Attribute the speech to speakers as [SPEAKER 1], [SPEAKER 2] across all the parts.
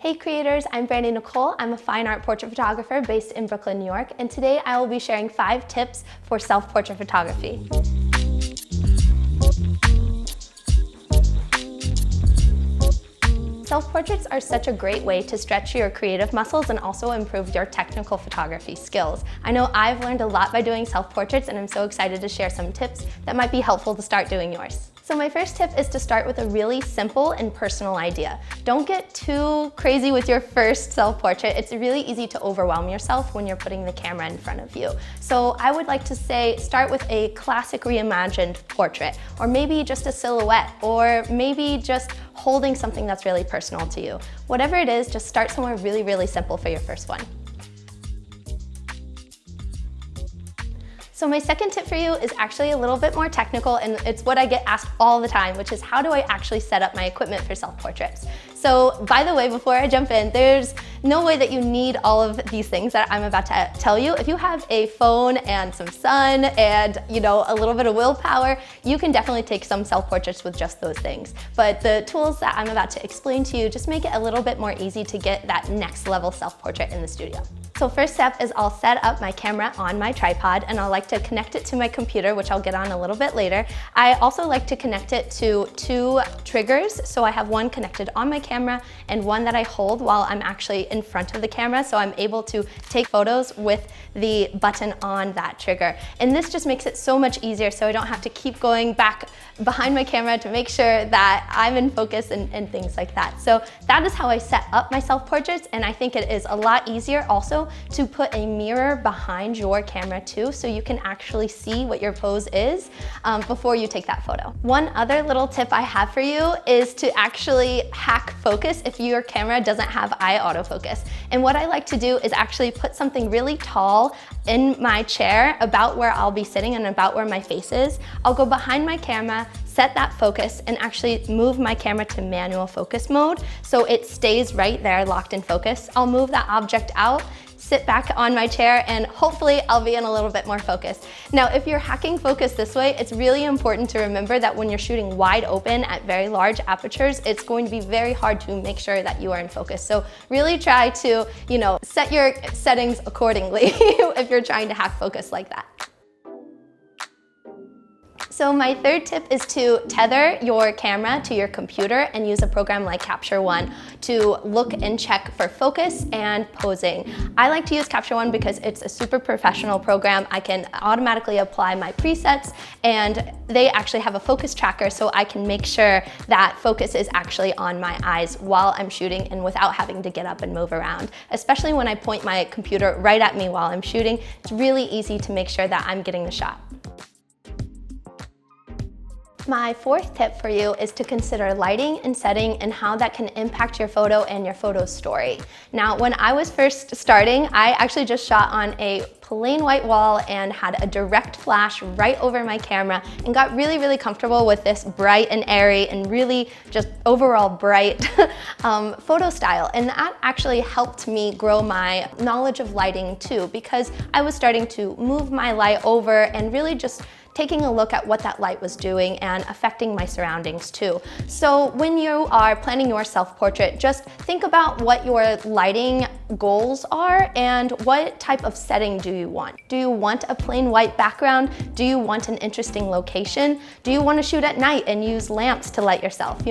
[SPEAKER 1] Hey creators, I'm Brandi Nicole. I'm a fine art portrait photographer based in Brooklyn, New York, and today I will be sharing 5 tips for self-portrait photography. Self-portraits are such a great way to stretch your creative muscles and also improve your technical photography skills. I know I've learned a lot by doing self-portraits, and I'm so excited to share some tips that might be helpful to start doing yours. So my first tip is to start with a really simple and personal idea. Don't get too crazy with your first self-portrait. It's really easy to overwhelm yourself when you're putting the camera in front of you. So I would like to say start with a classic reimagined portrait, or maybe just a silhouette, or maybe just holding something that's really personal to you. Whatever it is, just start somewhere really, really simple for your first one. So my second tip for you is actually a little bit more technical, and it's what I get asked all the time, which is how do I actually set up my equipment for self-portraits? So by the way, before I jump in, there's no way that you need all of these things that I'm about to tell you. If you have a phone and some sun and a little bit of willpower, you can definitely take some self-portraits with just those things. But the tools that I'm about to explain to you just make it a little bit more easy to get that next level self-portrait in the studio. So first step is I'll set up my camera on my tripod, and I'll like to connect it to my computer, which I'll get on a little bit later. I also like to connect it to 2 triggers. So I have one connected on my camera and one that I hold while I'm actually in front of the camera, so I'm able to take photos with the button on that trigger. And this just makes it so much easier, so I don't have to keep going back behind my camera to make sure that I'm in focus and things like that. So that is how I set up my self-portraits, and I think it is a lot easier also to put a mirror behind your camera too, so you can actually see what your pose is before you take that photo. One other little tip I have for you is to actually hack focus if your camera doesn't have eye autofocus. And what I like to do is actually put something really tall in my chair about where I'll be sitting and about where my face is. I'll go behind my camera, set that focus, and actually move my camera to manual focus mode so it stays right there locked in focus. I'll move that object out, sit back on my chair, and hopefully I'll be in a little bit more focus. Now, if you're hacking focus this way, it's really important to remember that when you're shooting wide open at very large apertures, it's going to be very hard to make sure that you are in focus. So really try to, set your settings accordingly if you're trying to hack focus like that. So my third tip is to tether your camera to your computer and use a program like Capture One to look and check for focus and posing. I like to use Capture One because it's a super professional program. I can automatically apply my presets, and they actually have a focus tracker, so I can make sure that focus is actually on my eyes while I'm shooting and without having to get up and move around. Especially when I point my computer right at me while I'm shooting, it's really easy to make sure that I'm getting the shot. My fourth tip for you is to consider lighting and setting and how that can impact your photo and your photo story. Now, when I was first starting, I actually just shot on a plain white wall and had a direct flash right over my camera and got really, really comfortable with this bright and airy and really just overall bright photo style. And that actually helped me grow my knowledge of lighting too, because I was starting to move my light over and really just taking a look at what that light was doing and affecting my surroundings too. So when you are planning your self-portrait, just think about what your lighting goals are and what type of setting do you want. Do you want a plain white background? Do you want an interesting location? Do you want to shoot at night and use lamps to light yourself?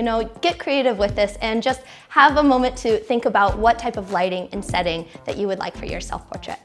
[SPEAKER 1] Get creative with this and just have a moment to think about what type of lighting and setting that you would like for your self-portrait.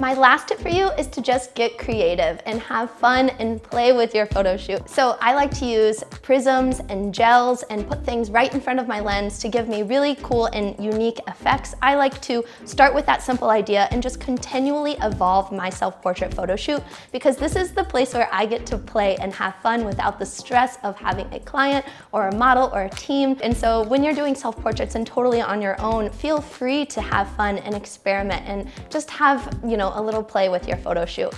[SPEAKER 1] My last tip for you is to just get creative and have fun and play with your photo shoot. So I like to use prisms and gels and put things right in front of my lens to give me really cool and unique effects. I like to start with that simple idea and just continually evolve my self-portrait photo shoot, because this is the place where I get to play and have fun without the stress of having a client or a model or a team. And so when you're doing self-portraits and totally on your own, feel free to have fun and experiment and just have, a little play with your photo shoot.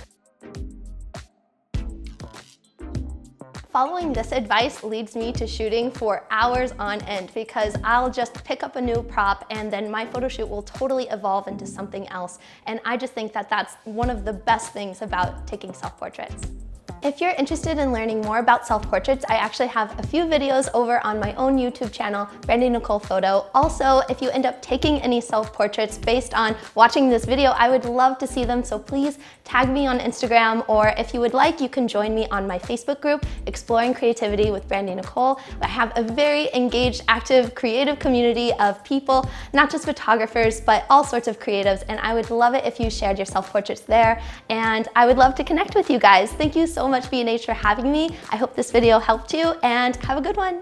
[SPEAKER 1] Following this advice leads me to shooting for hours on end, because I'll just pick up a new prop and then my photo shoot will totally evolve into something else. And I just think that that's one of the best things about taking self-portraits. If you're interested in learning more about self-portraits, I actually have a few videos over on my own YouTube channel, Brandi Nicole Photo. Also, if you end up taking any self-portraits based on watching this video, I would love to see them, so please tag me on Instagram, or if you would like, you can join me on my Facebook group, Exploring Creativity with Brandi Nicole. I have a very engaged, active, creative community of people, not just photographers, but all sorts of creatives, and I would love it if you shared your self-portraits there, and I would love to connect with you guys. Thank you so much, B&H, for having me. I hope this video helped you, and have a good one.